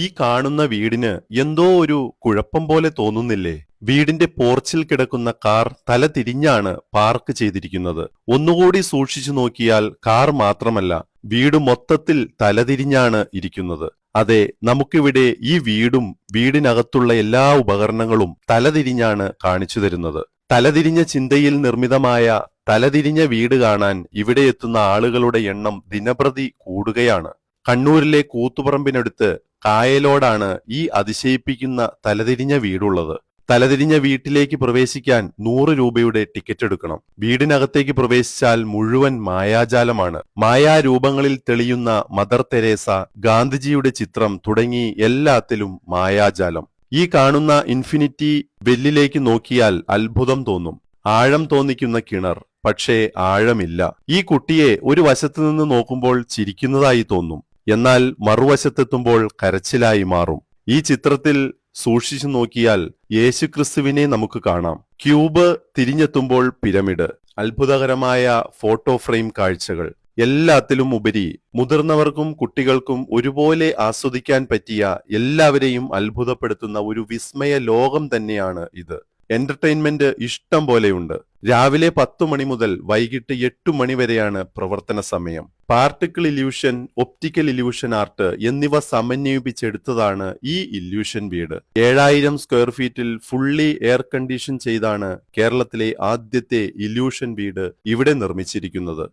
ഈ കാണുന്ന വീടിന് എന്തോ ഒരു കുഴപ്പം പോലെ തോന്നുന്നില്ലേ? വീടിന്റെ പോർച്ചിൽ കിടക്കുന്ന കാർ തല തിരിഞ്ഞാണ് പാർക്ക് ചെയ്തിരിക്കുന്നത്. ഒന്നുകൂടി സൂക്ഷിച്ചു നോക്കിയാൽ കാർ മാത്രമല്ല, വീട് മൊത്തത്തിൽ തലതിരിഞ്ഞാണ് ഇരിക്കുന്നത്. അതെ, നമുക്കിവിടെ ഈ വീടും വീടിനകത്തുള്ള എല്ലാ ഉപകരണങ്ങളും തലതിരിഞ്ഞാണ് കാണിച്ചു തരുന്നത്. തലതിരിഞ്ഞ ചിന്തയിൽ നിർമ്മിതമായ തലതിരിഞ്ഞ വീട് കാണാൻ ഇവിടെ എത്തുന്ന ആളുകളുടെ എണ്ണം ദിനപ്രതി കൂടുകയാണ്. കണ്ണൂരിലെ കൂത്തുപറമ്പിനടുത്ത് കായലോടാണ് ഈ അതിശയിപ്പിക്കുന്ന തലതിരിഞ്ഞ വീടുള്ളത്. തലതിരിഞ്ഞ വീട്ടിലേക്ക് പ്രവേശിക്കാൻ 100 രൂപയുടെ ടിക്കറ്റ് എടുക്കണം. വീടിനകത്തേക്ക് പ്രവേശിച്ചാൽ മുഴുവൻ മായാജാലമാണ്. മായാരൂപങ്ങളിൽ തെളിയുന്ന മദർ തെരേസ, ഗാന്ധിജിയുടെ ചിത്രം തുടങ്ങി എല്ലാത്തിലും മായാജാലം. ഈ കാണുന്ന ഇൻഫിനിറ്റി വെല്ലിലേക്ക് നോക്കിയാൽ അത്ഭുതം തോന്നും. ആഴം തോന്നിക്കുന്ന കിണർ, പക്ഷേ ആഴമില്ല. ഈ കുട്ടിയെ ഒരു വശത്തു നിന്ന് നോക്കുമ്പോൾ ചിരിക്കുന്നതായി തോന്നും, എന്നാൽ മറുവശത്തെത്തുമ്പോൾ കരച്ചിലായി മാറും. ഈ ചിത്രത്തിൽ സൂക്ഷിച്ചു നോക്കിയാൽ യേശുക്രിസ്തുവിനെ നമുക്ക് കാണാം. ക്യൂബ് തിരിഞ്ഞെത്തുമ്പോൾ പിരമിഡ്, അത്ഭുതകരമായ ഫോട്ടോ ഫ്രെയിം കാഴ്ചകൾ. എല്ലാത്തിലും ഉപരി മുതിർന്നവർക്കും കുട്ടികൾക്കും ഒരുപോലെ ആസ്വദിക്കാൻ പറ്റിയ, എല്ലാവരെയും അത്ഭുതപ്പെടുത്തുന്ന ഒരു വിസ്മയ ലോകം തന്നെയാണ് ഇത്. എന്റർടൈൻമെന്റ് ഇഷ്ടം പോലെയുണ്ട്. രാവിലെ 10 മണി മുതൽ വൈകിട്ട് 8 മണി വരെയാണ് പ്രവർത്തന സമയം. Particle illusion, optical illusion art എന്നിവ സമന്വയിപ്പിച്ചെടുത്തതാണ് ഈ ഇല്യൂഷൻ വീട്. 7000 സ്ക്വയർ ഫീറ്റിൽ ഫുള്ളി എയർ കണ്ടീഷൻ ചെയ്താണ് കേരളത്തിലെ ആദ്യത്തെ ഇല്യൂഷൻ വീട് ഇവിടെ നിർമ്മിച്ചിരിക്കുന്നത്.